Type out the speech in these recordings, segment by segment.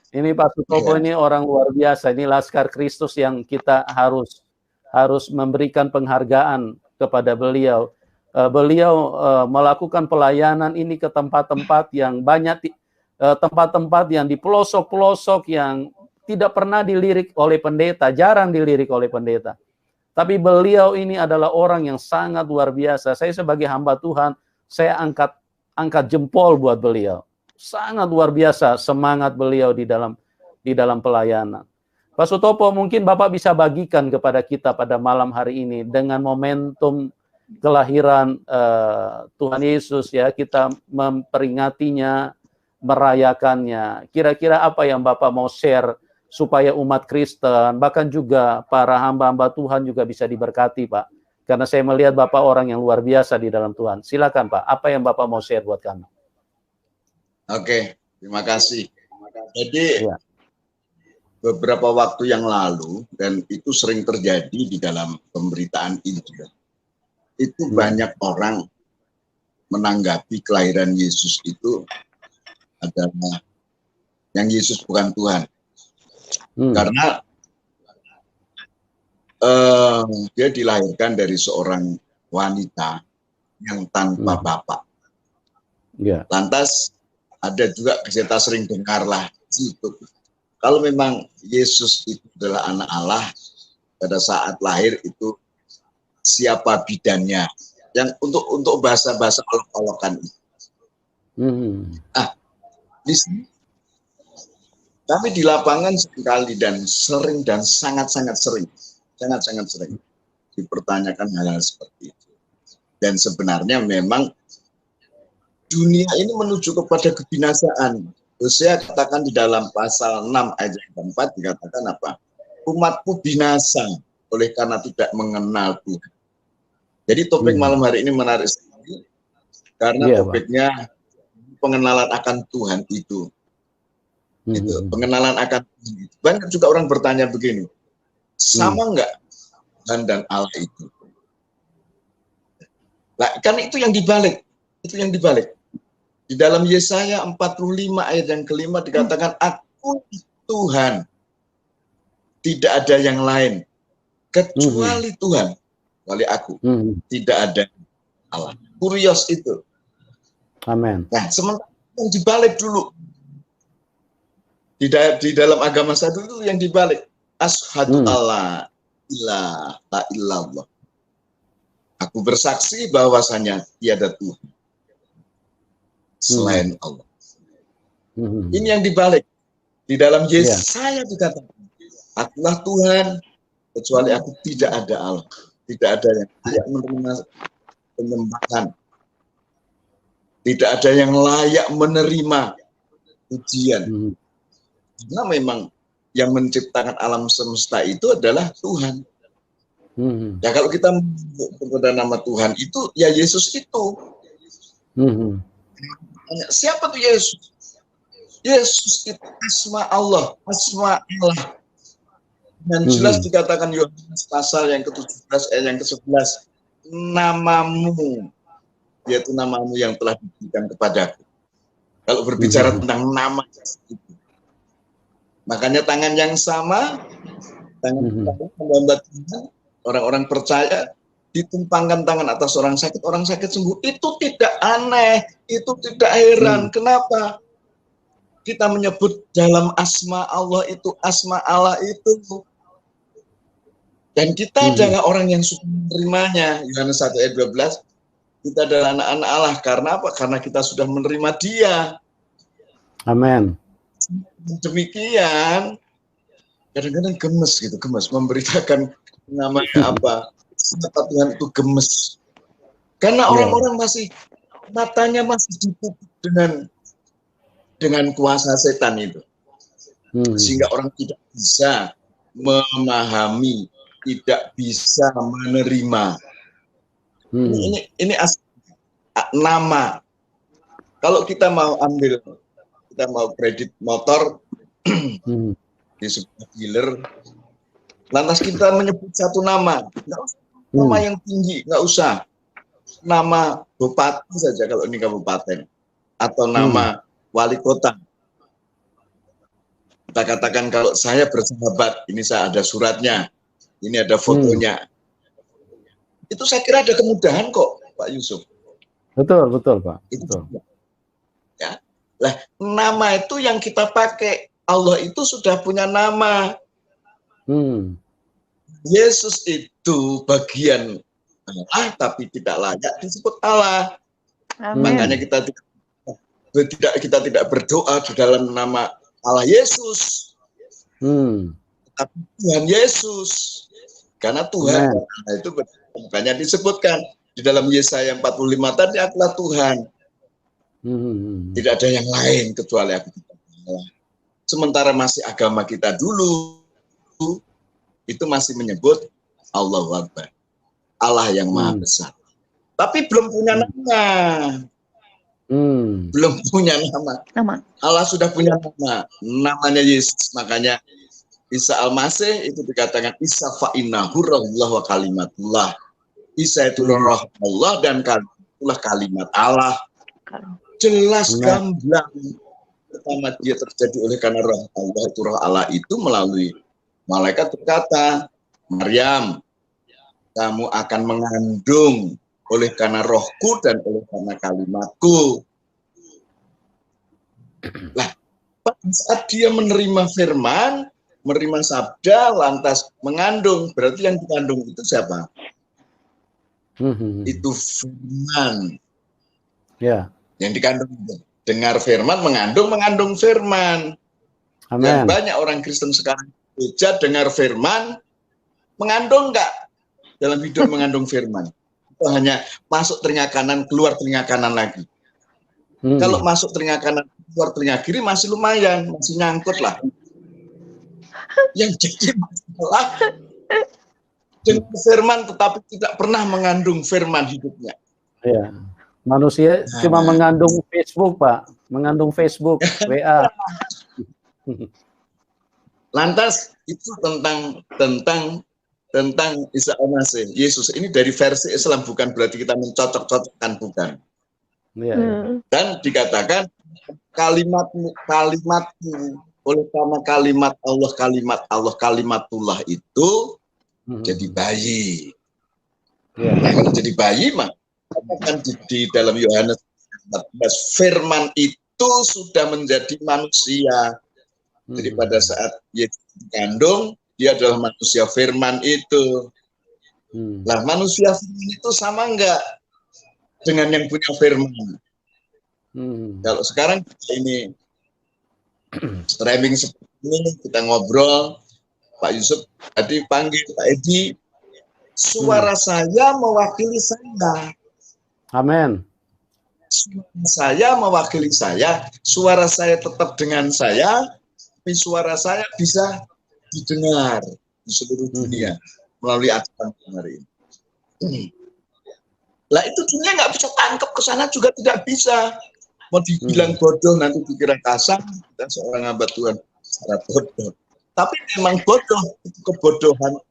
Ini Pak Sutopo ini orang luar biasa. Ini Laskar Kristus yang kita harus memberikan penghargaan kepada beliau. Beliau melakukan pelayanan ini ke tempat-tempat yang banyak, tempat-tempat yang di pelosok-pelosok yang tidak pernah dilirik oleh pendeta, jarang dilirik oleh pendeta. Tapi beliau ini adalah orang yang sangat luar biasa. Saya sebagai hamba Tuhan, saya angkat jempol buat beliau. Sangat luar biasa semangat beliau di dalam pelayanan. Pak Sutopo, mungkin Bapak bisa bagikan kepada kita pada malam hari ini dengan momentum kelahiran Tuhan Yesus, ya, kita memperingatinya, merayakannya. Kira-kira apa yang Bapak mau share supaya umat Kristen, bahkan juga para hamba-hamba Tuhan juga bisa diberkati, Pak. Karena saya melihat Bapak orang yang luar biasa di dalam Tuhan. Silakan, Pak. Apa yang Bapak mau share buat kami? Oke, terima kasih. Jadi beberapa waktu yang lalu, dan itu sering terjadi di dalam pemberitaan Injil, itu banyak orang menanggapi kelahiran Yesus itu adalah yang Yesus bukan Tuhan. Karena dia dilahirkan dari seorang wanita yang tanpa bapak. Lantas ada juga kita sering dengarlah itu. Kalau memang Yesus itu adalah anak Allah, pada saat lahir itu siapa bidannya? Yang untuk bahasa-bahasa olok-olokan itu. Di sini kami di lapangan sekali dan sering dan sangat-sangat sering dipertanyakan hal-hal seperti itu. Dan sebenarnya memang dunia ini menuju kepada kebinasaan. Hosea katakan di dalam pasal 6 ayat 4 dikatakan apa? Umatku binasa oleh karena tidak mengenal Tuhan. Jadi topik malam hari ini menarik sekali karena topiknya pengenalan akan Tuhan itu. Pengenalan akan Tuhan itu. Banyak juga orang bertanya begini, sama enggak Tuhan dan Allah itu? Nah, kan itu yang dibalik. Di dalam Yesaya 45 ayat yang kelima dikatakan, Aku Tuhan, tidak ada yang lain kecuali Tuhan, kecuali Aku, tidak ada Allah. Kurios itu. Amin. Nah, sementara yang dibalik dulu di dalam agama satu itu yang dibalik, Ashhadu alla ilaha illallah. Aku bersaksi bahwasanya tiada Tuhan selain Allah. Ini yang dibalik. Di dalam Yesaya dikatakan, Akulah Tuhan, kecuali Aku tidak ada Allah. Tidak ada yang layak menerima penyembahan. Tidak ada yang layak menerima pujian. Karena memang yang menciptakan alam semesta itu adalah Tuhan. Ya kalau kita kepada nama Tuhan itu, ya Yesus itu. Siapa tuh Yesus? Yesus itu asma Allah, dan jelas dikatakan Yohanes pasal yang ke-17 ayat yang ke-11, namamu, yaitu namamu yang telah diberikan kepadaku. Kalau berbicara tentang nama itu, makanya tangan yang sama, tangan Tuhan, orang-orang percaya ditumpangkan tangan atas orang sakit sembuh. Itu tidak aneh, itu tidak heran. Kenapa? Kita menyebut dalam asma Allah itu, asma Allah itu. Dan kita adalah orang yang suka menerimanya. Yohanes 1 ayat 12, kita adalah anak-anak Allah. Karena apa? Karena kita sudah menerima Dia. Amin. Demikian, kadang-kadang gemes memberitakan namanya apa. Siapa Tuhan itu gemes. Karena orang-orang masih, matanya masih ditutup dengan kuasa setan itu. Sehingga orang tidak bisa memahami, tidak bisa menerima. Ini nama. Kalau kita mau kredit motor di sebuah dealer, lantas kita menyebut satu nama, nggak usah nama yang tinggi, nggak usah nama bupati saja kalau ini kabupaten, atau nama wali kota. Kita katakan kalau saya bersahabat, ini saya ada suratnya, ini ada fotonya. Itu saya kira ada kemudahan kok, Pak Yusuf. Betul, betul, Pak. Betul. Ya. Lah, nama itu yang kita pakai. Allah itu sudah punya nama. Yesus itu bagian Allah, tapi tidak layak disebut Allah. Makanya kita tidak berdoa di dalam nama Allah Yesus. Tapi Tuhan Yesus. Karena Tuhan itu makanya disebutkan di dalam Yesaya 45 tadi, akulah Tuhan. Tidak ada yang lain kecuali aku. Sementara masih agama kita dulu itu masih menyebut Allahu Akbar, Allah yang Maha Besar. Tapi belum punya nama. Belum punya nama. Allah sudah punya nama. Namanya Yesus. Makanya Isa Al-Masih itu dikatakan Isa fa'innahu rohullah wa kalimatullah. Isa itu roh Allah dan itulah kalimat Allah. Jelas gamblang. Pertama dia terjadi oleh karena roh Allah itu, roh Allah itu melalui malaikat berkata, Maryam, kamu akan mengandung oleh karena rohku dan oleh karena kalimatku. Lah, pada saat dia menerima firman, menerima sabda, lantas mengandung, berarti yang dikandung itu siapa? Itu firman. Ya. Yang dikandung itu. Dengar firman, mengandung firman. Amen. Yang banyak orang Kristen sekarang gereja dengar firman, mengandung enggak dalam hidup mengandung firman. Itu hanya masuk telinga kanan, keluar telinga kanan lagi. Kalau masuk telinga kanan, keluar telinga kiri masih lumayan, masih nyangkut lah. Yang jadi masalah dengar firman tetapi tidak pernah mengandung firman hidupnya. Iya. Manusia cuma mengandung Facebook, Pak. Mengandung Facebook, WA. Lantas itu tentang Isa Al-Masih, Yesus. Ini dari versi Islam, bukan berarti kita mencocok-cocokkan, bukan. Dan dikatakan kalimatmu oleh karena kalimat Allah kalimatullah itu jadi bayi. Nah, kalau jadi bayi mah kan di dalam Yohanes 14 firman itu sudah menjadi manusia. Jadi pada saat Yesus dikandung, dia adalah manusia firman itu. Nah, manusia firman itu sama enggak dengan yang punya firman? Kalau sekarang ini streaming seperti ini, kita ngobrol, Pak Yusuf tadi panggil Pak Edi, suara saya mewakili saya. Amin. Saya mewakili saya, suara saya tetap dengan saya, tapi suara saya bisa didengar di seluruh dunia melalui acara hari ini. Lah itu dunia nggak bisa tangkap ke sana juga tidak bisa. Mau dibilang bodoh nanti dikira kasar, dan seorang hamba Tuhan secara bodoh. Tapi memang bodoh, itu kebodohan.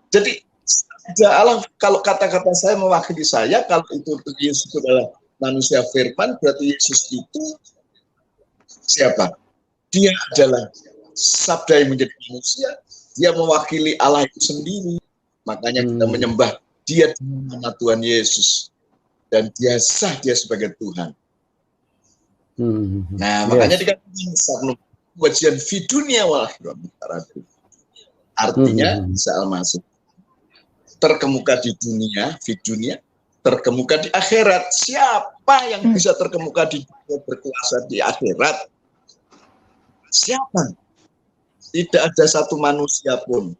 Jadi Allah, kalau kata-kata saya mewakili saya, kalau itu Yesus adalah manusia firman, berarti Yesus itu siapa? Dia adalah sabda yang menjadi manusia, dia mewakili Allah itu sendiri. Makanya kita menyembah dia dengan nama Tuhan Yesus. Dan dia sah dia sebagai Tuhan. Nah, makanya dikatakan wajian fi dunia wal akhirah. Artinya Isa Al-Masih terkemuka di dunia, di dunia, terkemuka di akhirat. Siapa yang bisa terkemuka di dunia, berkuasa di akhirat? Siapa? Tidak ada satu manusia pun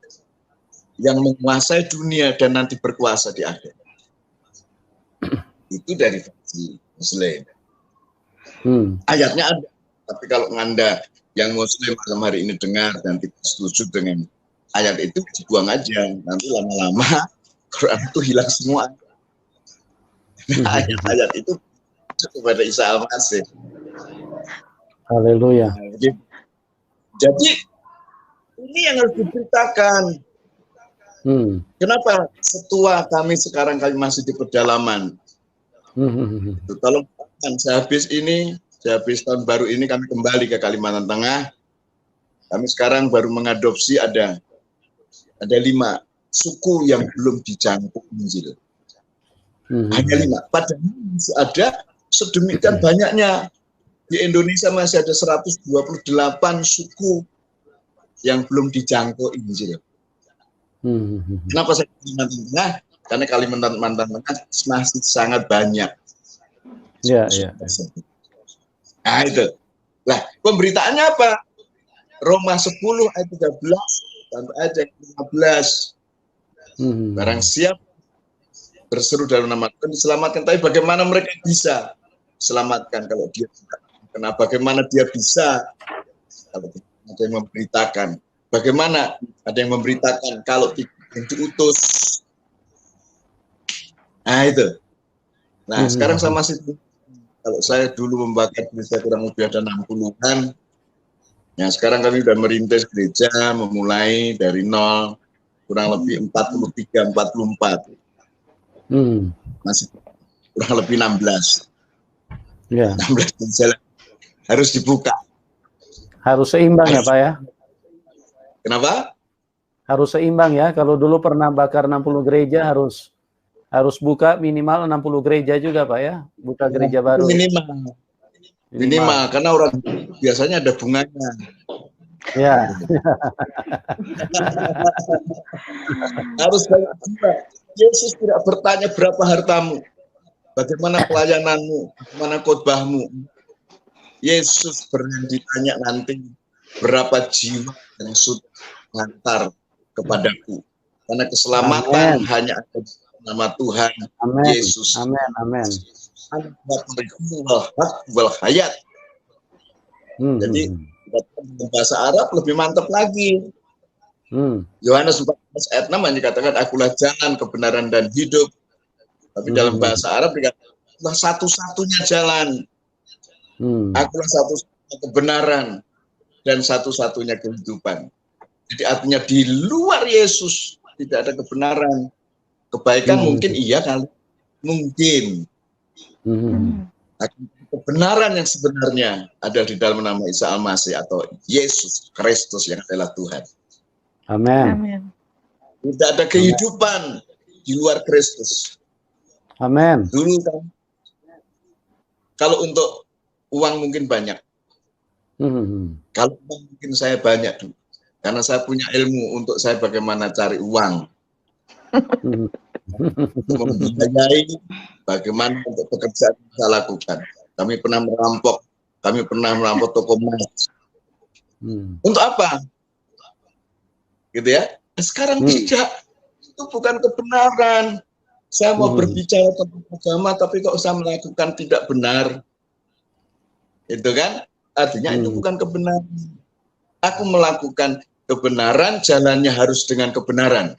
yang menguasai dunia dan nanti berkuasa di akhirat. Itu dari versi Muslim. Ayatnya ada, tapi kalau Anda yang Muslim malam hari ini dengar dan tidak setuju dengan ayat itu, dibuang aja. Nanti lama-lama Quran itu hilang semua. Ayat-ayat itu kepada Isa Al-Masih. Haleluya. Jadi ini yang harus diberitakan. Kenapa setua kami sekarang kami masih di pedalaman? Tolong, sehabis ini Habis tahun baru ini kami kembali ke Kalimantan Tengah. Kami sekarang baru mengadopsi ada 5 suku yang belum dijangkau Injil. Hanya 5. Padahal masih ada sedemikian banyaknya. Di Indonesia masih ada 128 suku yang belum dijangkau Injil. Kenapa saya Kalimantan Tengah? Karena Kalimantan Tengah masih sangat banyak. Ya. Nah itu. Nah, pemberitaannya apa? Roma 10 ayat 13 sampai ayat 15. Barang siap berseru dalam nama Tuhan diselamatkan. Tapi bagaimana mereka bisa selamatkan kalau dia tidak? Kenapa? Bagaimana dia bisa kalau ada yang memberitakan? Bagaimana ada yang memberitakan kalau tidak diutus? Nah itu. Nah sekarang saya masih, kalau saya dulu membakar gereja kurang lebih ada 60-an. Nah sekarang kami sudah merintis gereja, memulai dari 0, kurang lebih 43-44. Masih kurang lebih 16. Ya. 16 jalan harus dibuka. Harus seimbang ya Pak ya? Kenapa? Harus seimbang ya. Kalau dulu pernah bakar 60 gereja, harus buka minimal 60 gereja juga Pak ya? Buka gereja baru. Minimal, karena orang biasanya ada bunganya. Ya. Harus banyak juga. Yesus tidak bertanya berapa hartamu, bagaimana pelayananmu, bagaimana khotbahmu. Yesus ditanya nanti berapa jiwa yang sudah mengantar kepadaku. Karena keselamatan hanya ada nama Tuhan Yesus. Amin. Wal hayat. Jadi bahasa Arab lebih mantap lagi. Yohanes 14 ayat 6 yang dikatakan akulah jalan, kebenaran dan hidup. Tapi dalam bahasa Arab dikatakan akulah satu-satunya jalan. Akulah satu-satunya kebenaran dan satu-satunya kehidupan. Jadi artinya di luar Yesus tidak ada kebenaran. Kebaikan mungkin iya kali. Mungkin. Kebenaran yang sebenarnya ada di dalam nama Isa Al-Masih atau Yesus Kristus yang adalah Tuhan. Amin. Tidak ada kehidupan di luar Kristus. Amin. Dulu kan, kalau untuk uang mungkin banyak. Kalau mungkin saya banyak dulu. Karena saya punya ilmu untuk saya bagaimana cari uang. Untuk membiayai bagaimana untuk pekerjaan yang saya lakukan. Kami pernah merampok toko emas. Untuk apa? Gitu ya. Sekarang tidak. Itu bukan kebenaran. Saya mau berbicara tentang agama, tapi kok saya melakukan tidak benar. Itu kan? Artinya itu bukan kebenaran. Aku melakukan kebenaran, jalannya harus dengan kebenaran.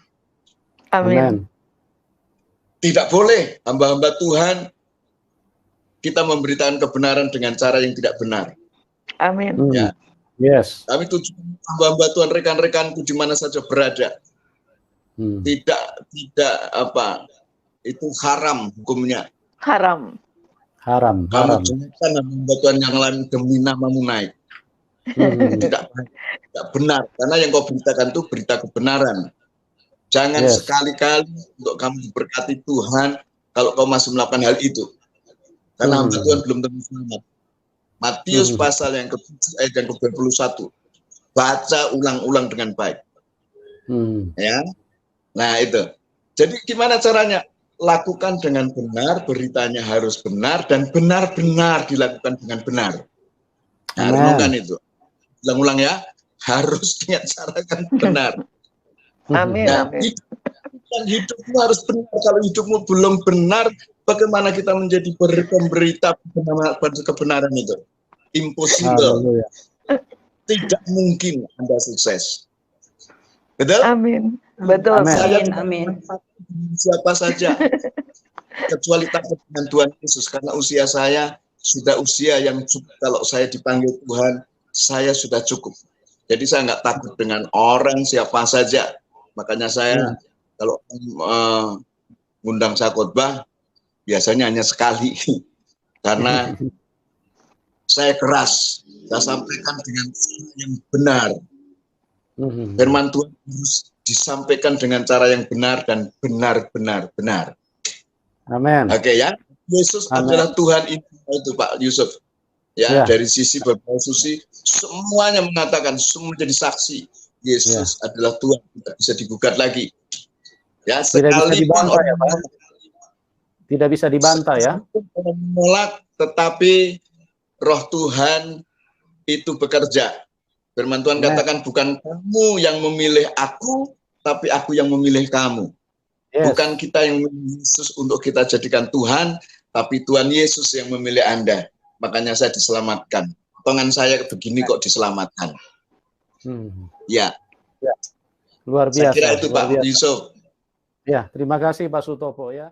Amin. Tidak boleh hamba-hamba Tuhan kita memberitakan kebenaran dengan cara yang tidak benar. Amin. Ya. Yes. Kami tujuan hamba-hamba Tuhan, rekan-rekanku di mana saja berada. Tidak itu haram hukumnya. Haram. Kamu jangan hamba Tuhan yang lain demi namamu naik. Tidak benar, karena yang kau beritakan itu berita kebenaran. Jangan sekali-kali untuk kamu diberkati Tuhan kalau kau masih melakukan hal itu. Karena hamba Tuhan belum tentu selamat. Matius pasal yang ke-7 ayat yang ke-21. Baca ulang-ulang dengan baik. Ya. Nah, itu. Jadi gimana caranya? Lakukan dengan benar, beritanya harus benar dan benar-benar dilakukan dengan benar. Nah, renungkan itu. Ulang-ulang ya, harus dengan cara kan benar. Amin. Nah, hidupmu harus benar. Kalau hidupmu belum benar, bagaimana kita menjadi pemberita kebenaran itu? Impossible. Tidak mungkin Anda sukses. Betul? Amin. Betul. Amin. Siapa saja, kecuali takut dengan Tuhan Yesus, karena usia saya sudah usia yang cukup. Kalau saya dipanggil Tuhan, saya sudah cukup. Jadi saya nggak takut dengan orang siapa saja. Makanya saya kalau ngundang saya khotbah biasanya hanya sekali, karena saya keras, saya sampaikan dengan yang benar. Firman Tuhan harus disampaikan dengan cara yang benar dan benar. Amin. Oke ya, Yesus adalah Tuhan itu Pak Yusuf. Ya, dari sisi beberapa sisi semuanya mengatakan, semua jadi saksi. Yesus adalah Tuhan, tidak bisa digugat lagi. Ya, sekalipun orang tidak bisa dibantah ya. Menolak, tetapi Roh Tuhan itu bekerja. Firman Tuhan katakan, bukan kamu yang memilih aku, tapi aku yang memilih kamu. Bukan kita yang memilih Yesus untuk kita jadikan Tuhan, tapi Tuhan Yesus yang memilih Anda. Makanya saya diselamatkan. Potongan saya begini kok diselamatkan. Ya. Luar biasa. Saya kira itu Pak Yusuf. Ya, terima kasih Pak Sutopo ya.